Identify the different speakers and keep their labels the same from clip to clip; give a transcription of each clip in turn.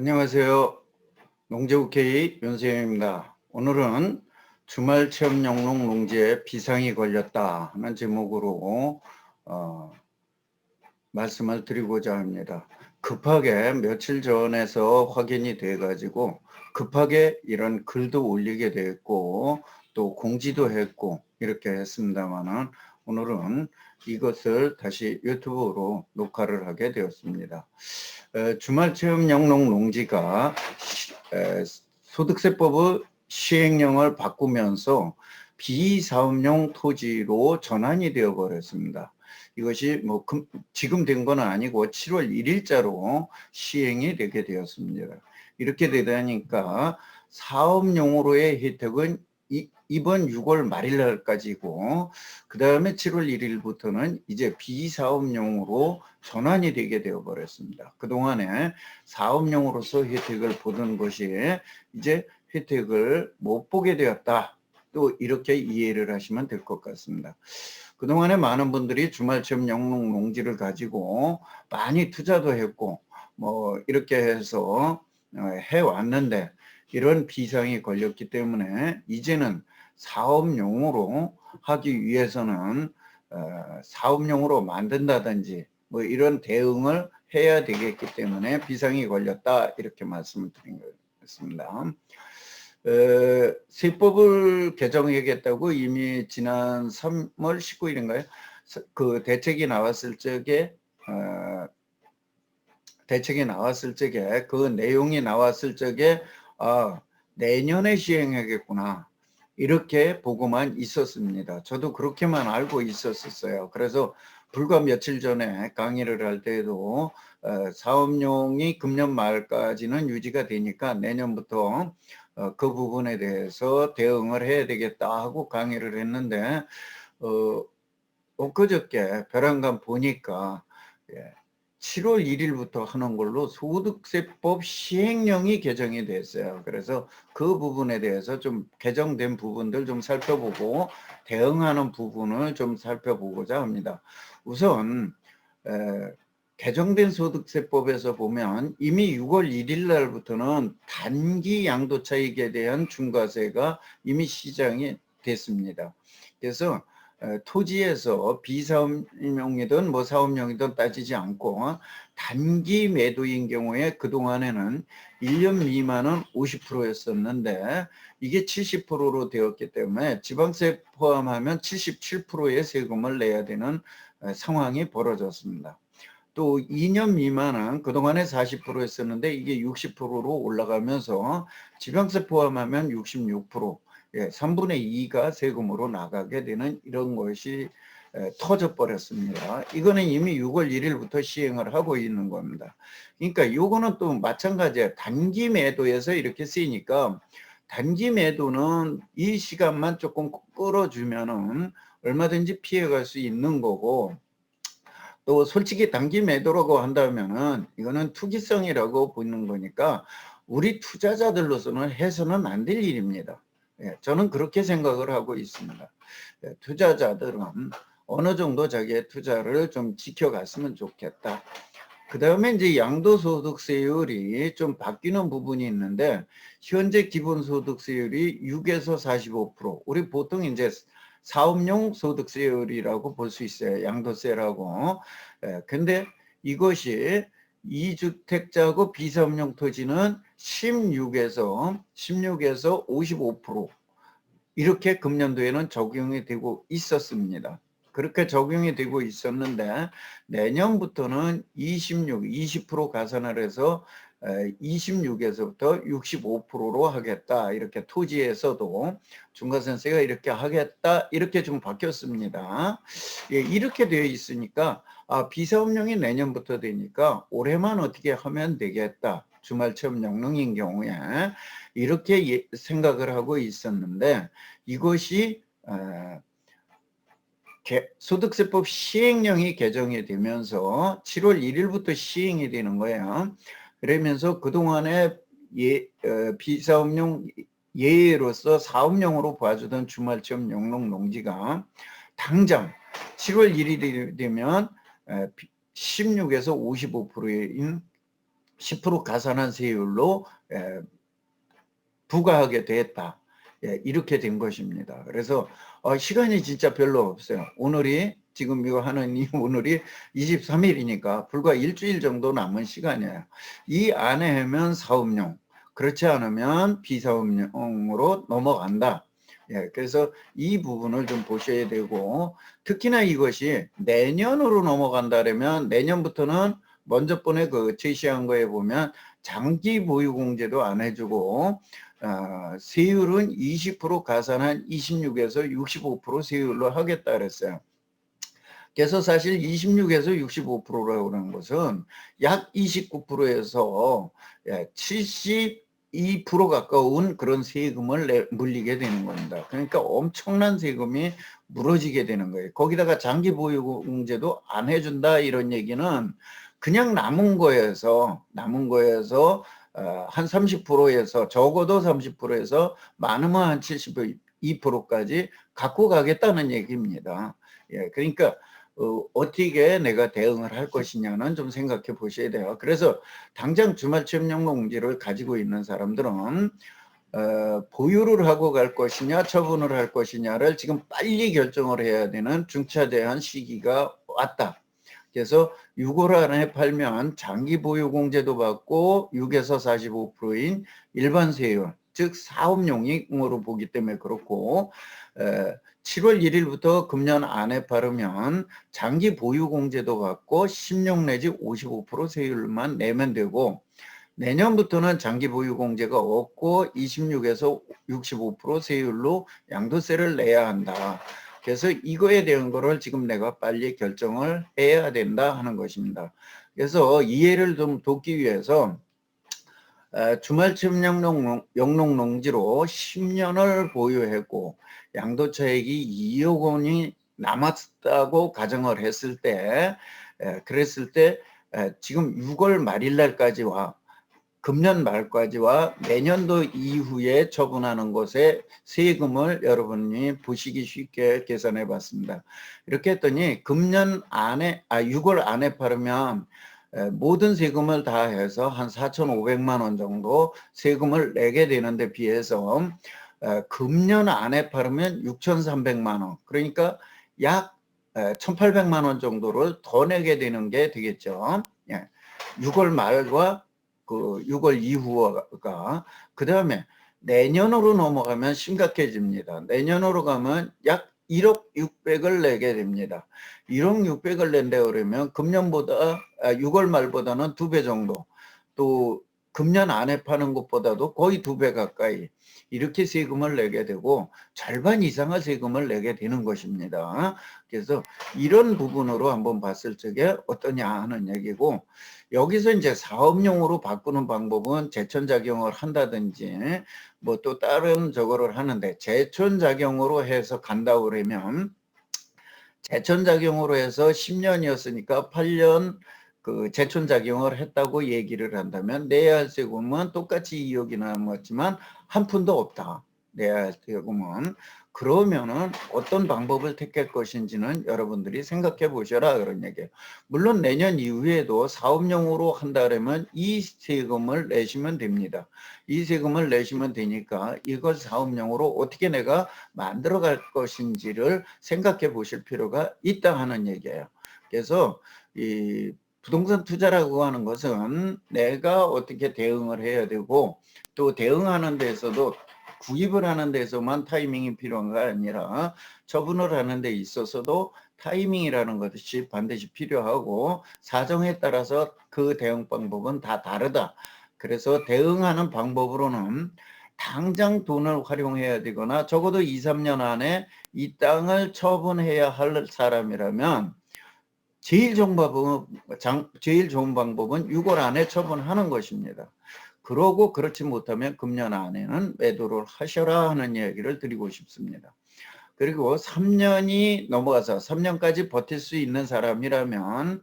Speaker 1: 안녕하세요. 농제국회의 윤세영입니다. 오늘은 주말 체험 영농 농지에 비상이 걸렸다 하는 제목으로 말씀을 드리고자 합니다. 급하게 며칠 전에서 확인이 돼 가지고 급하게 이런 글도 올리게 됐고 또 공지도 했고 이렇게 했습니다만은 오늘은 이것을 다시 유튜브로 녹화를 하게 되었습니다. 주말 체험 영농 농지가 소득세법의 시행령을 바꾸면서 비사업용 토지로 전환이 되어 버렸습니다. 이것이 뭐 지금 된 건 아니고 7월 1일자로 시행이 되게 되었습니다. 이렇게 되다니까 사업용으로의 혜택은 이번 6월 말일 날까지고 그 다음에 7월 1일부터는 이제 비사업용으로 전환이 되게 되어 버렸습니다. 그동안에 사업용으로서 혜택을 보던 것이 이제 혜택을 못 보게 되었다. 또 이렇게 이해를 하시면 될 것 같습니다. 그동안에 많은 분들이 주말체험 영농 농지를 가지고 많이 투자도 했고 뭐 이렇게 해서 해왔는데 이런 비상이 걸렸기 때문에 이제는 사업용으로 하기 위해서는 사업용으로 만든다든지 뭐 이런 대응을 해야 되겠기 때문에 비상이 걸렸다 이렇게 말씀을 드린 거였습니다. 세법을 개정하겠다고 이미 지난 3월 19일인가요? 그 대책이 나왔을 적에 그 내용이 나왔을 적에 내년에 시행하겠구나 이렇게 보고만 있었습니다. 저도 그렇게만 알고 있었어요. 그래서 불과 며칠 전에 강의를 할 때도 사업용이 금년 말까지는 유지가 되니까 내년부터 그 부분에 대해서 대응을 해야 되겠다 하고 강의를 했는데 엊그저께 벼랑간 보니까 7월 1일부터 하는 걸로 소득세법 시행령이 개정이 됐어요. 그래서 그 부분에 대해서 좀 개정된 부분들 좀 살펴보고 대응하는 부분을 좀 살펴보고자 합니다. 우선 개정된 소득세법에서 보면 이미 6월 1일 날부터는 단기 양도차익에 대한 중과세가 이미 시작이 됐습니다. 그래서 토지에서 비사업용이든 뭐 사업용이든 따지지 않고 단기 매도인 경우에 그동안에는 1년 미만은 50%였었는데 이게 70%로 되었기 때문에 지방세 포함하면 77%의 세금을 내야 되는 상황이 벌어졌습니다. 또 2년 미만은 그동안에 40%였었는데 이게 60%로 올라가면서 지방세 포함하면 66%, 3분의 2가 세금으로 나가게 되는 이런 것이 터져 버렸습니다. 이거는 이미 6월 1일부터 시행을 하고 있는 겁니다. 그러니까 이거는 또 마찬가지예요. 단기 매도에서 이렇게 쓰이니까 단기 매도는 이 시간만 조금 끌어주면은 얼마든지 피해갈 수 있는 거고 또 솔직히 단기 매도라고 한다면은 이거는 투기성이라고 보는 거니까 우리 투자자들로서는 해서는 안 될 일입니다. 저는 그렇게 생각을 하고 있습니다. 투자자들은 어느 정도 자기의 투자를 좀 지켜갔으면 좋겠다. 그 다음에 이제 양도소득세율이 좀 바뀌는 부분이 있는데 현재 기본소득세율이 6에서 45%. 우리 보통 이제 사업용 소득세율이라고 볼 수 있어요. 양도세라고. 근데 이것이 2주택자고 비사업용 토지는 16에서 55% 이렇게 금년도에는 적용이 되고 있었습니다. 그렇게 적용이 되고 있었는데 내년부터는 20% 가산을 해서 26에서부터 65%로 하겠다. 이렇게 토지에서도 중과세가 이렇게 하겠다. 이렇게 좀 바뀌었습니다. 이렇게 되어 있으니까 비사업용이 내년부터 되니까 올해만 어떻게 하면 되겠다. 주말 체험 영농인 경우에 이렇게 생각을 하고 있었는데 이것이 소득세법 시행령이 개정이 되면서 7월 1일부터 시행이 되는 거예요. 그러면서 그동안에 비사업용 예외로서 사업용으로 봐주던 주말체험 영농 농지가 당장 7월 1일이 되면 16에서 55%인 10% 가산한 세율로 부과하게 됐다. 이렇게 된 것입니다. 그래서 시간이 진짜 별로 없어요. 오늘이 지금 이거 하는 이 오늘이 23일이니까 불과 일주일 정도 남은 시간이에요. 이 안에 하면 사업용, 그렇지 않으면 비사업용으로 넘어간다. 그래서 이 부분을 좀 보셔야 되고, 특히나 이것이 내년으로 넘어간다면 내년부터는 먼저 번에 그 제시한 거에 보면 장기 보유공제도 안 해주고 세율은 20% 가산한 26에서 65% 세율로 하겠다 그랬어요. 그래서 사실 26에서 65%라고 하는 것은 약 29%에서 72% 가까운 그런 세금을 물리게 되는 겁니다. 그러니까 엄청난 세금이 물어지게 되는 거예요. 거기다가 장기 보유공제도 안 해준다 이런 얘기는 그냥 남은 거에서 한 30%에서 적어도 30%에서 많으면 한 72%까지 갖고 가겠다는 얘기입니다. 그러니까 어떻게 내가 대응을 할 것이냐는 좀 생각해 보셔야 돼요. 그래서 당장 주말 체험용 농지를 가지고 있는 사람들은 보유를 하고 갈 것이냐 처분을 할 것이냐를 지금 빨리 결정을 해야 되는 중차대한 시기가 왔다. 그래서 6월 안에 팔면 장기 보유 공제도 받고 6에서 45%인 일반 세율, 즉 사업용으로 보기 때문에 그렇고 7월 1일부터 금년 안에 팔으면 장기 보유 공제도 받고 16 내지 55% 세율만 내면 되고, 내년부터는 장기 보유 공제가 없고 26에서 65% 세율로 양도세를 내야 한다. 그래서 이거에 대한 거를 지금 내가 빨리 결정을 해야 된다 하는 것입니다. 그래서 이해를 좀 돕기 위해서 주말 체험용 영농농지로 10년을 보유했고 양도차익이 2억 원이 남았다고 가정을 했을 때, 그랬을 때 지금 6월 말일 날까지와 금년 말까지와 내년도 이후에 처분하는 것에 세금을 여러분이 보시기 쉽게 계산해 봤습니다. 이렇게 했더니 금년 안에 6월 안에 팔으면 모든 세금을 다 해서 한 4,500만 원 정도 세금을 내게 되는데 비해서 금년 안에 팔으면 6,300만 원, 그러니까 약 1,800만 원 정도를 더 내게 되는 게 되겠죠. 6월 말과 그 6월 이후가, 그 다음에 내년으로 넘어가면 심각해집니다. 내년으로 가면 약 1억 6백을 내게 됩니다. 1억 6백을 낸다 그러면 금년보다 6월 말보다는 2배 정도, 또 금년 안에 파는 것보다도 거의 2배 가까이 이렇게 세금을 내게 되고 절반 이상의 세금을 내게 되는 것입니다. 그래서 이런 부분으로 한번 봤을 적에 어떠냐 하는 얘기고, 여기서 이제 사업용으로 바꾸는 방법은 제천작용을 한다든지 뭐 또 다른 저거를 하는데, 제천작용으로 해서 간다고 그러면 제천작용으로 해서 10년이었으니까 8년 그 제천작용을 했다고 얘기를 한다면 내야 할 세금은 똑같이 2억이 남았지만 한 푼도 없다. 내야 할 세금은. 그러면은 어떤 방법을 택할 것인지는 여러분들이 생각해 보셔라 그런 얘기예요. 물론 내년 이후에도 사업용으로 한다면 이 세금을 내시면 됩니다. 이 세금을 내시면 되니까 이걸 사업용으로 어떻게 내가 만들어 갈 것인지를 생각해 보실 필요가 있다 하는 얘기예요. 그래서 이 부동산 투자라고 하는 것은 내가 어떻게 대응을 해야 되고, 또 대응하는 데서도 구입을 하는 데서만 타이밍이 필요한 게 아니라 처분을 하는 데 있어서도 타이밍이라는 것이 반드시 필요하고 사정에 따라서 그 대응 방법은 다 다르다. 그래서 대응하는 방법으로는 당장 돈을 활용해야 되거나 적어도 2, 3년 안에 이 땅을 처분해야 할 사람이라면 제일 좋은 방법은 6월 안에 처분하는 것입니다. 그러고 그렇지 못하면 금년 안에는 매도를 하셔라 하는 얘기를 드리고 싶습니다. 그리고 3년이 넘어가서 3년까지 버틸 수 있는 사람이라면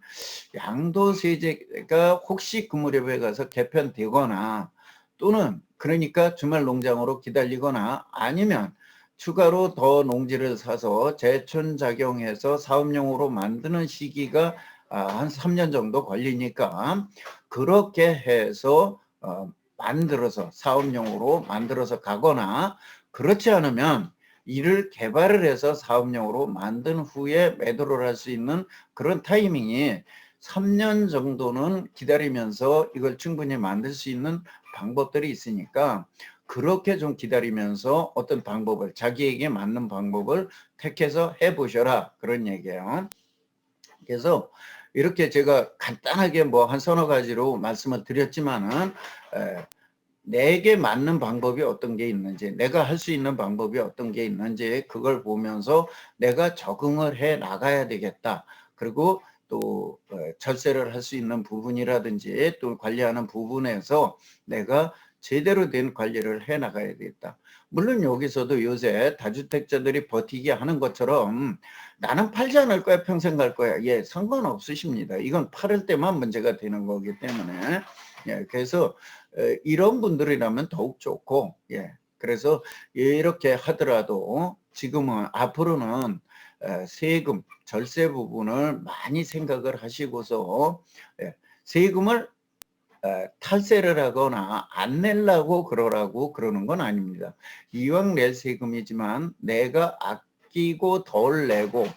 Speaker 1: 양도세제가 혹시 그 무렵에 가서 개편되거나, 또는 그러니까 주말 농장으로 기다리거나, 아니면 추가로 더 농지를 사서 제촌작용해서 사업용으로 만드는 시기가 한 3년 정도 걸리니까 그렇게 해서 만들어서 사업용으로 만들어서 가거나 그렇지 않으면 이를 개발을 해서 사업용으로 만든 후에 매도를 할 수 있는 그런 타이밍이 3년 정도는 기다리면서 이걸 충분히 만들 수 있는 방법들이 있으니까 그렇게 좀 기다리면서 어떤 방법을 자기에게 맞는 방법을 택해서 해보셔라 그런 얘기예요. 그래서 이렇게 제가 간단하게 뭐 한 서너 가지로 말씀을 드렸지만은 내게 맞는 방법이 어떤 게 있는지, 내가 할 수 있는 방법이 어떤 게 있는지 그걸 보면서 내가 적응을 해 나가야 되겠다. 그리고 또 절세를 할 수 있는 부분이라든지 또 관리하는 부분에서 내가 제대로 된 관리를 해 나가야 되겠다. 물론 여기서도 요새 다주택자들이 버티기 하는 것처럼 나는 팔지 않을 거야, 평생 갈 거야. 예, 상관없으십니다. 이건 팔을 때만 문제가 되는 거기 때문에. 예, 그래서 이런 분들이라면 더욱 좋고, 예. 그래서 이렇게 하더라도 지금은 앞으로는 세금, 절세 부분을 많이 생각을 하시고서 예, 세금을 탈세를 하거나 안 내려고 그러라고 그러는 건 아닙니다. 이왕 낼 세금이지만 내가 아끼고 덜 내고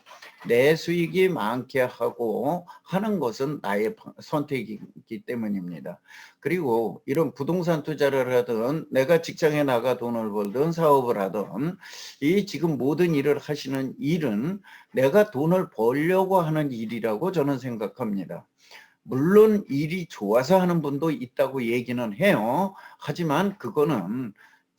Speaker 1: 내 수익이 많게 하고 하는 것은 나의 선택이기 때문입니다. 그리고 이런 부동산 투자를 하든 내가 직장에 나가 돈을 벌든 사업을 하든 이 지금 모든 일을 하시는 일은 내가 돈을 벌려고 하는 일이라고 저는 생각합니다. 물론 일이 좋아서 하는 분도 있다고 얘기는 해요. 하지만 그거는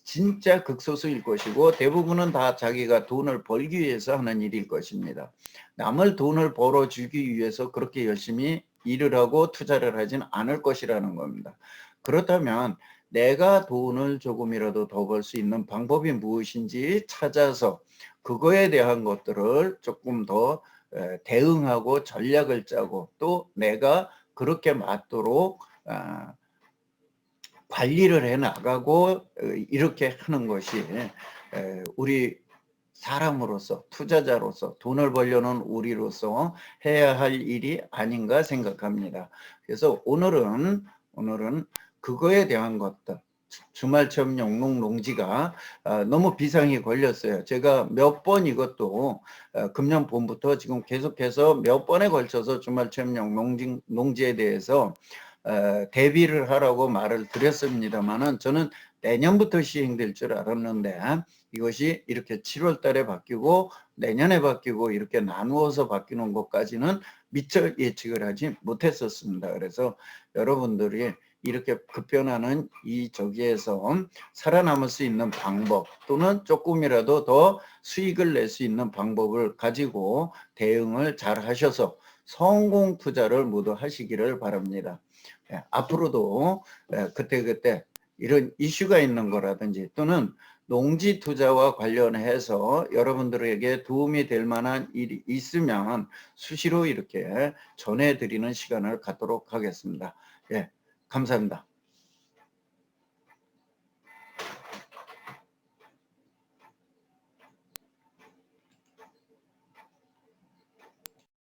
Speaker 1: 진짜 극소수일 것이고 대부분은 다 자기가 돈을 벌기 위해서 하는 일일 것입니다. 남을 돈을 벌어주기 위해서 그렇게 열심히 일을 하고 투자를 하진 않을 것이라는 겁니다. 그렇다면 내가 돈을 조금이라도 더 벌 수 있는 방법이 무엇인지 찾아서 그거에 대한 것들을 조금 더 대응하고 전략을 짜고 또 내가 그렇게 맞도록 관리를 해 나가고 이렇게 하는 것이 우리 사람으로서 투자자로서 돈을 벌려는 우리로서 해야 할 일이 아닌가 생각합니다. 그래서 오늘은 그거에 대한 것들 주말 체험 영농 농지가 너무 비상이 걸렸어요. 제가 몇 번 이것도 금년 봄부터 지금 계속해서 몇 번에 걸쳐서 주말 체험 영농 농지에 대해서 대비를 하라고 말을 드렸습니다만은 저는 내년부터 시행될 줄 알았는데 이것이 이렇게 7월 달에 바뀌고 내년에 바뀌고 이렇게 나누어서 바뀌는 것까지는 미처 예측을 하지 못했었습니다. 그래서 여러분들이 이렇게 급변하는 이 저기에서 살아남을 수 있는 방법 또는 조금이라도 더 수익을 낼 수 있는 방법을 가지고 대응을 잘 하셔서 성공 투자를 모두 하시기를 바랍니다. 앞으로도 그때그때 이런 이슈가 있는 거라든지 또는 농지 투자와 관련해서 여러분들에게 도움이 될 만한 일이 있으면 수시로 이렇게 전해드리는 시간을 갖도록 하겠습니다. 예, 감사합니다.